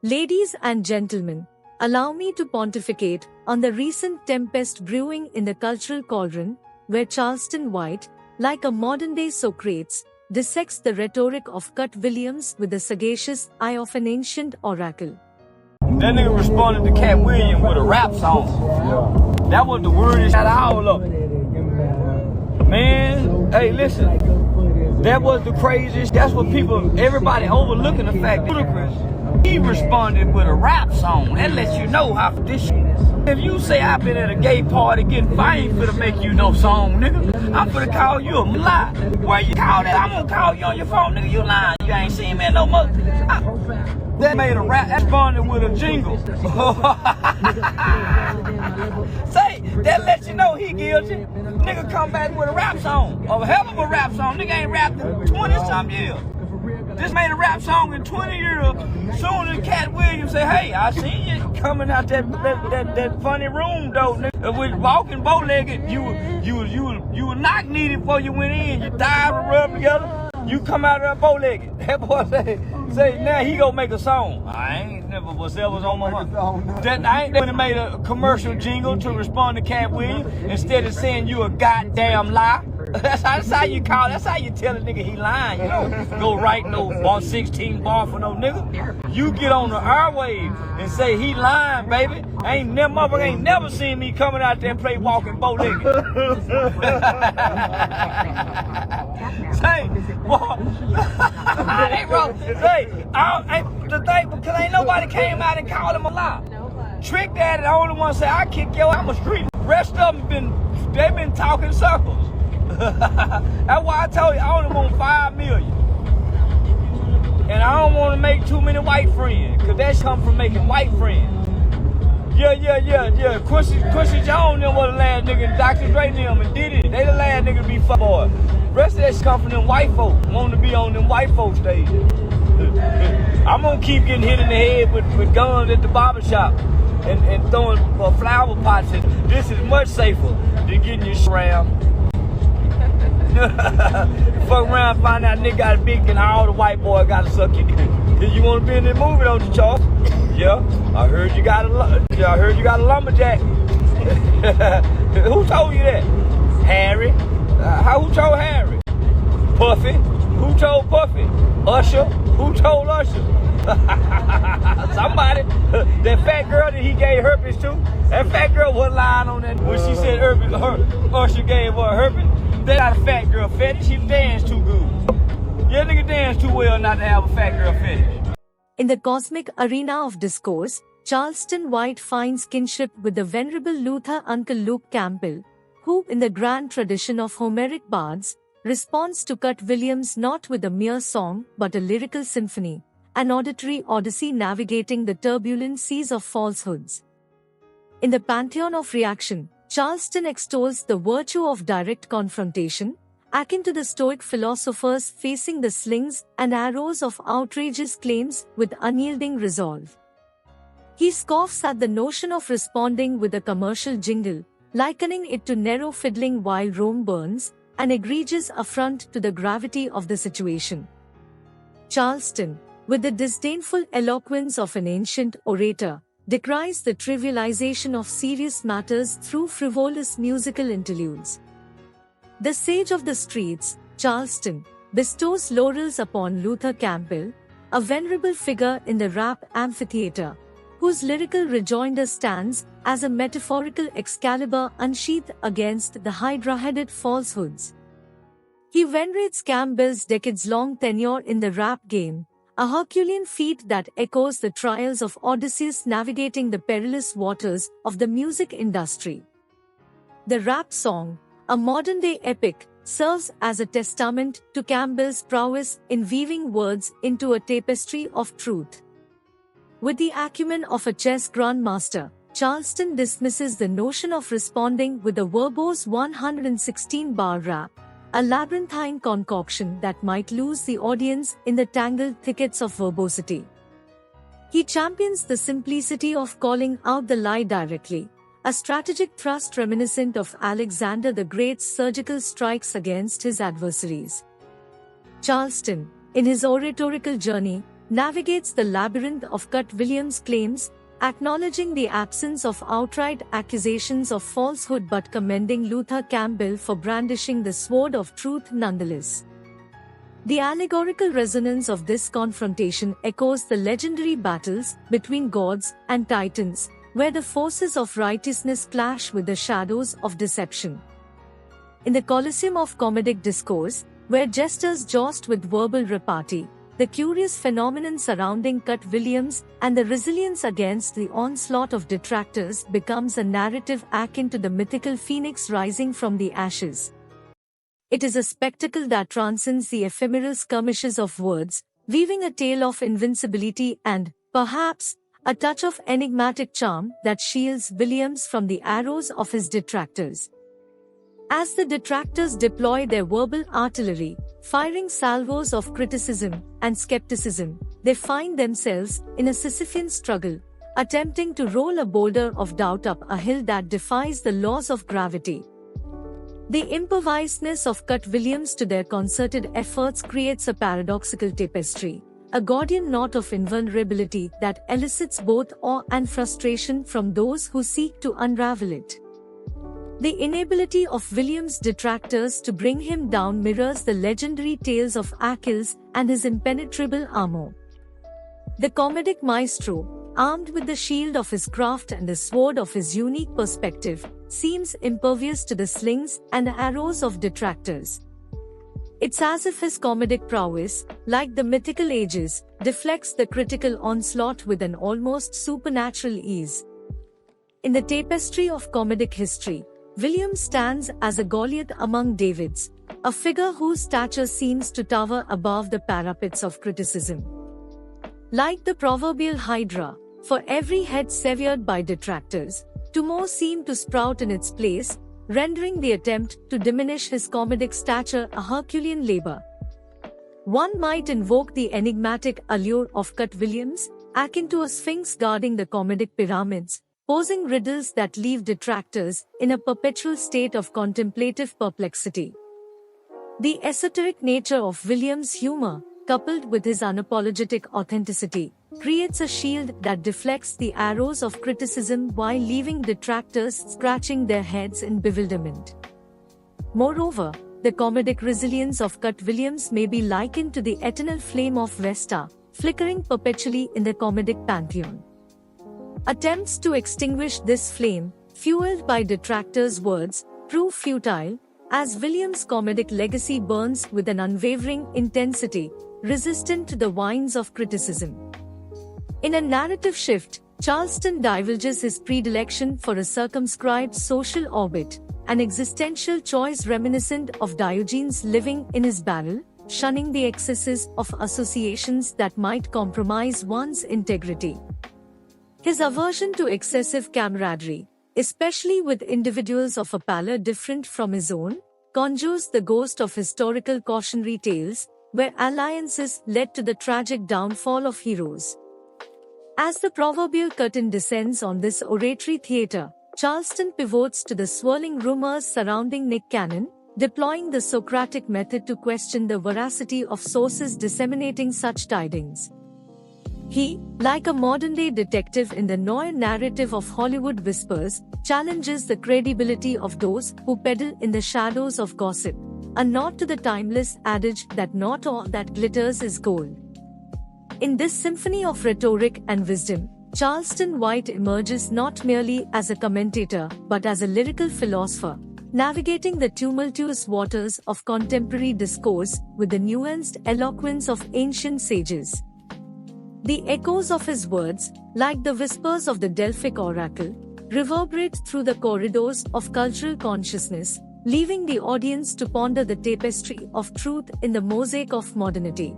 Ladies and gentlemen, allow me to pontificate on the recent tempest brewing in the cultural cauldron, where Charleston White, like a modern-day Socrates, dissects the rhetoric of Katt Williams with the sagacious eye of an ancient oracle. That nigga responded to Katt Williams with a rap song. That was the word that all up. Man, hey, listen. That was the craziest. That's what everybody overlooking the fact that ludicrous. He responded with a rap song. That lets you know how this shit. If you say I've been at a gay party getting fine, I ain't finna make you no song, nigga. I'm finna call you a lie. Where you call that? I'm gonna call you on your phone, nigga. You lying. You ain't seen me no more. That made a rap. That responded with a jingle. Say, that lets you know he guilty. Nigga come back with a rap song. A hell of a rap song. Nigga ain't rapped in 20-some years. This made a rap song in 20 years. Soon as Katt Williams say, hey, I seen you coming out that funny room though, nigga. With walking bow-legged, you were knock needed before you went in. Your thighs were rubbed together. You come out there bow-legged. That boy say now he gonna make a song. I ain't never was on my mind. I ain't never made a commercial jingle to respond to Katt Williams instead of saying you a goddamn lie. That's how you call. That's how you tell a nigga he lying. You don't go write no 116 bar for no nigga. You get on the airwaves and say he lying, baby. Motherfucker ain't never seen me coming out there and play walking bow-legged. Say, boy, they wrong. Say, the thing because ain't nobody came out and called him a lie. Trick Daddy, the only one say I kick yo, I'm a street. Rest of them been talking circles. That's why I told you I only want 5 million. And I don't want to make too many white friends, cause that's come from making white friends. Yeah. Quincy Jones them was the last nigga, and Dr. Dre them and did it. They the last nigga to be fuck boy. Rest of that shit come from them white folks, wanting to be on them white folks stages. I'm gonna keep getting hit in the head with guns at the barbershop and throwing flower pots in. This is much safer than getting your shram. Fuck around and find out nigga got a big and all the white boy gotta suck your dick. You wanna be in this movie, don't you, Charles? Yeah, I heard you got a lumberjack. Who told you that? Harry? Who told Harry? Puffy? Who told Puffy? Usher? Who told Usher? Somebody. That fat girl that he gave herpes to. That fat girl wasn't lying on that when she said Usher gave her herpes. They got a fat girl fetish. She dance too good. Yeah, nigga dance too well not to have a fat girl fetish. In the cosmic arena of discourse, Charleston White finds kinship with the venerable Luther Uncle Luke Campbell, who, in the grand tradition of Homeric bards, responds to Katt Williams not with a mere song but a lyrical symphony, an auditory odyssey navigating the turbulent seas of falsehoods. In the pantheon of reaction, Charleston extols the virtue of direct confrontation, akin to the Stoic philosophers facing the slings and arrows of outrageous claims with unyielding resolve. He scoffs at the notion of responding with a commercial jingle, likening it to narrow fiddling while Rome burns, an egregious affront to the gravity of the situation. Charleston, with the disdainful eloquence of an ancient orator, decries the trivialization of serious matters through frivolous musical interludes. The sage of the streets, Charleston, bestows laurels upon Luther Campbell, a venerable figure in the rap amphitheater, whose lyrical rejoinder stands as a metaphorical Excalibur unsheathed against the hydra-headed falsehoods. He venerates Campbell's decades-long tenure in the rap game, a Herculean feat that echoes the trials of Odysseus navigating the perilous waters of the music industry. The rap song, a modern-day epic, serves as a testament to Campbell's prowess in weaving words into a tapestry of truth. With the acumen of a chess grandmaster, Charleston dismisses the notion of responding with a verbose 116-bar rap, a labyrinthine concoction that might lose the audience in the tangled thickets of verbosity. He champions the simplicity of calling out the lie directly, a strategic thrust reminiscent of Alexander the Great's surgical strikes against his adversaries. Charleston, in his oratorical journey, navigates the labyrinth of Katt Williams' claims, acknowledging the absence of outright accusations of falsehood but commending Luther Campbell for brandishing the sword of truth nonetheless. The allegorical resonance of this confrontation echoes the legendary battles between gods and titans, where the forces of righteousness clash with the shadows of deception. In the Colosseum of comedic discourse, where jesters joust with verbal repartee, the curious phenomenon surrounding Katt Williams and the resilience against the onslaught of detractors becomes a narrative akin to the mythical phoenix rising from the ashes. It is a spectacle that transcends the ephemeral skirmishes of words, weaving a tale of invincibility and, perhaps, a touch of enigmatic charm that shields Williams from the arrows of his detractors. As the detractors deploy their verbal artillery, firing salvos of criticism and skepticism, they find themselves in a Sisyphean struggle, attempting to roll a boulder of doubt up a hill that defies the laws of gravity. The improvisedness of Katt Williams to their concerted efforts creates a paradoxical tapestry, a Gordian knot of invulnerability that elicits both awe and frustration from those who seek to unravel it. The inability of Williams' detractors to bring him down mirrors the legendary tales of Achilles and his impenetrable armor. The comedic maestro, armed with the shield of his craft and the sword of his unique perspective, seems impervious to the slings and arrows of detractors. It's as if his comedic prowess, like the mythical ages, deflects the critical onslaught with an almost supernatural ease. In the tapestry of comedic history, Williams stands as a Goliath among Davids, a figure whose stature seems to tower above the parapets of criticism. Like the proverbial Hydra, for every head severed by detractors, two more seem to sprout in its place, rendering the attempt to diminish his comedic stature a Herculean labor. One might invoke the enigmatic allure of Katt Williams, akin to a sphinx guarding the comedic pyramids, posing riddles that leave detractors in a perpetual state of contemplative perplexity. The esoteric nature of Williams' humor, coupled with his unapologetic authenticity, creates a shield that deflects the arrows of criticism while leaving detractors scratching their heads in bewilderment. Moreover, the comedic resilience of Katt Williams may be likened to the eternal flame of Vesta, flickering perpetually in the comedic pantheon. Attempts to extinguish this flame, fueled by detractors' words, prove futile, as Williams' comedic legacy burns with an unwavering intensity, resistant to the winds of criticism. In a narrative shift, Charleston divulges his predilection for a circumscribed social orbit, an existential choice reminiscent of Diogenes living in his barrel, shunning the excesses of associations that might compromise one's integrity. His aversion to excessive camaraderie, especially with individuals of a pallor different from his own, conjures the ghost of historical cautionary tales, where alliances led to the tragic downfall of heroes. As the proverbial curtain descends on this oratory theatre, Charleston pivots to the swirling rumors surrounding Nick Cannon, deploying the Socratic method to question the veracity of sources disseminating such tidings. He, like a modern-day detective in the noir narrative of Hollywood whispers, challenges the credibility of those who peddle in the shadows of gossip, a nod to the timeless adage that not all that glitters is gold. In this symphony of rhetoric and wisdom, Charleston White emerges not merely as a commentator but as a lyrical philosopher, navigating the tumultuous waters of contemporary discourse with the nuanced eloquence of ancient sages. The echoes of his words, like the whispers of the Delphic oracle, reverberate through the corridors of cultural consciousness, leaving the audience to ponder the tapestry of truth in the mosaic of modernity.